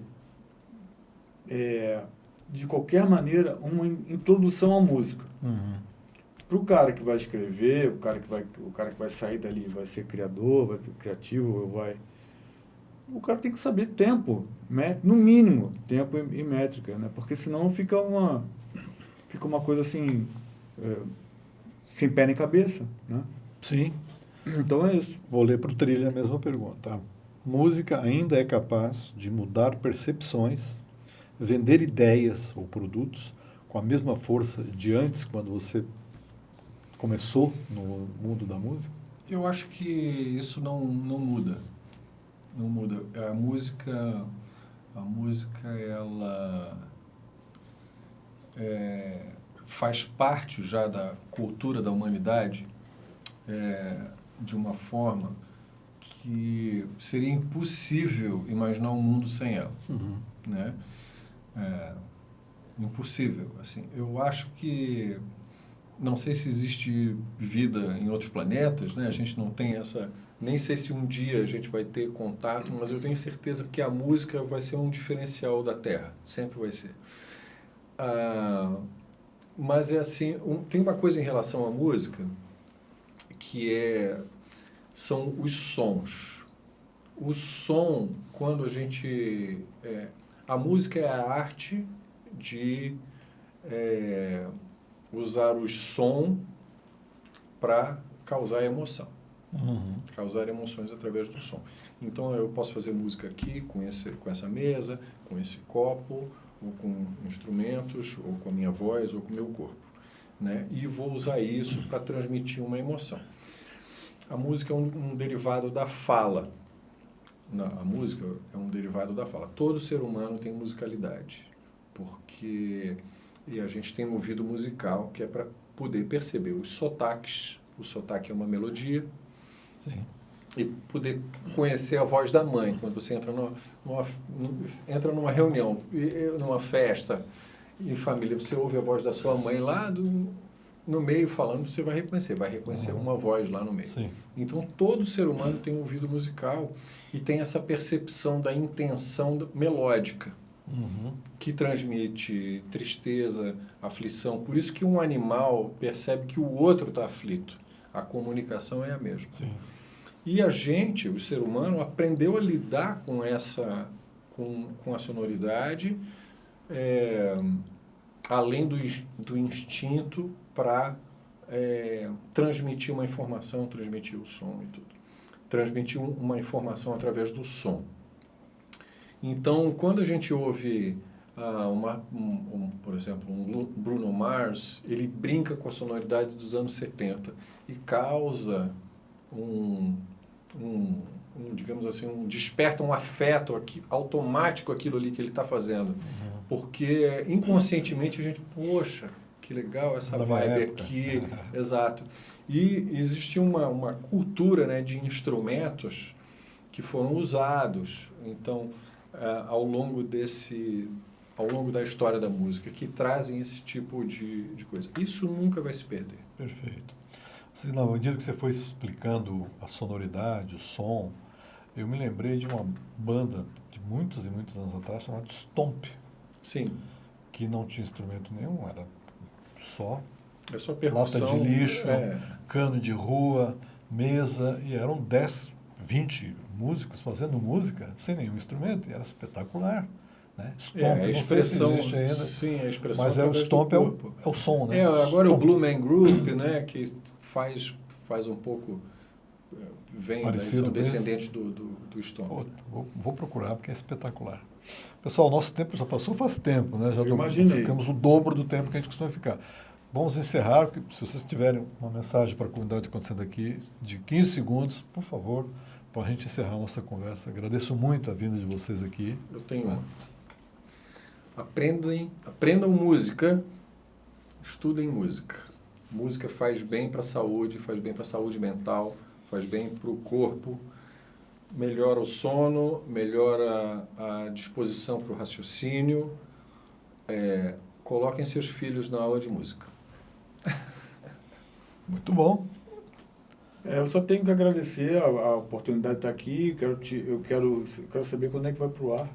de qualquer maneira, uma introdução à música. Uhum. Para o cara que vai escrever, o cara que vai sair dali, vai ser criador, vai ser criativo, o cara tem que saber tempo, no mínimo, tempo e métrica, né? Porque senão fica uma coisa assim, sem pé nem cabeça, né? Sim. Então é isso. Vou ler para o Trilha a mesma pergunta. A música ainda é capaz de mudar percepções, vender ideias ou produtos com a mesma força de antes, quando você começou no mundo da música? Eu acho que isso não muda. Não muda. A música ela faz parte já da cultura da humanidade de uma forma que seria impossível imaginar um mundo sem ela. Uhum. Né? Impossível. Assim, eu acho que não sei se existe vida em outros planetas, né? A gente não tem nem sei se um dia a gente vai ter contato, mas eu tenho certeza que a música vai ser um diferencial da Terra, sempre vai ser. Mas é assim, tem uma coisa em relação à música que são os sons. O som, quando a música é a arte de usar o som para causar emoção. Uhum. Causar emoções através do som. Então, eu posso fazer música aqui, com essa mesa, com esse copo, ou com instrumentos, ou com a minha voz, ou com o meu corpo. Né? E vou usar isso para transmitir uma emoção. A música é um derivado da fala. A música é um derivado da fala. Todo ser humano tem musicalidade, porque a gente tem um ouvido musical que é para poder perceber os sotaques. O sotaque é uma melodia. Sim. E poder conhecer a voz da mãe. Quando você entra numa reunião, numa festa em família, você ouve a voz da sua mãe lá no meio falando, você vai reconhecer uma voz lá no meio. Sim. Então, todo ser humano tem um ouvido musical e tem essa percepção da intenção melódica, Uhum. que transmite tristeza, aflição. Por isso que um animal percebe que o outro está aflito. A comunicação é a mesma. Sim. E a gente, o ser humano, aprendeu a lidar com com a sonoridade, além do instinto para transmitir uma informação, transmitir o som e tudo. Transmitir uma informação através do som. Então, quando a gente ouve, por exemplo, um Bruno Mars, ele brinca com a sonoridade dos anos 70 e causa digamos assim, desperta um afeto automático aquilo ali que ele está fazendo. Uhum. Porque inconscientemente a gente, poxa, que legal essa Da vibe minha época. aqui. Exato. E existia uma cultura, né, de instrumentos que foram usados. Então, ao longo da história da música, que trazem esse tipo de coisa. Isso nunca vai se perder. Perfeito. Na medida que você foi explicando a sonoridade, o som, eu me lembrei de uma banda de muitos e muitos anos atrás chamada Stomp. Sim. Que não tinha instrumento nenhum, era só É só percussão. lata de lixo, cano de rua, mesa, e eram 10, 20 músicos fazendo música sem nenhum instrumento, e era espetacular. Né? Stomp, a não expressão, sei se existe ainda, sim, a expressão mas o Stomp é o som, né? Agora Stomp. o Blue Man Group, né, que faz um pouco vêm, Parecido são com esse? descendentes do estômago. Vou procurar, porque é espetacular. Pessoal, nosso tempo já passou faz tempo, né? Já Eu imaginei. ficamos o dobro do tempo que a gente costuma ficar. Vamos encerrar, porque se vocês tiverem uma mensagem para a comunidade acontecendo aqui, de 15 segundos, por favor, para a gente encerrar a nossa conversa. Agradeço muito a vinda de vocês aqui. Eu tenho Tá? uma. Aprendam música, estudem música. Música faz bem para a saúde mental, faz bem para o corpo, melhora o sono, melhora a disposição para o raciocínio. Coloquem seus filhos na aula de música. Muito bom. Eu só tenho que agradecer a oportunidade de estar aqui. Eu quero saber quando é que vai para o ar.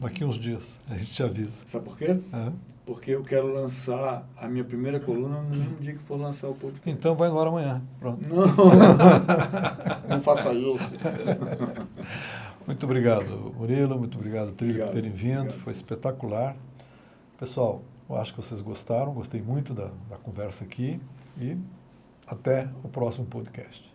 Daqui uns dias, a gente te avisa. Sabe por quê? É. Porque eu quero lançar a minha primeira coluna no mesmo dia que for lançar o podcast. Então vai no ar amanhã. Pronto. Não faça isso. Muito obrigado, Murilo. Muito obrigado, Trilha, por Obrigado, terem vindo. obrigado. Foi espetacular. Pessoal, eu acho que vocês gostaram. Gostei muito da conversa aqui. E até o próximo podcast.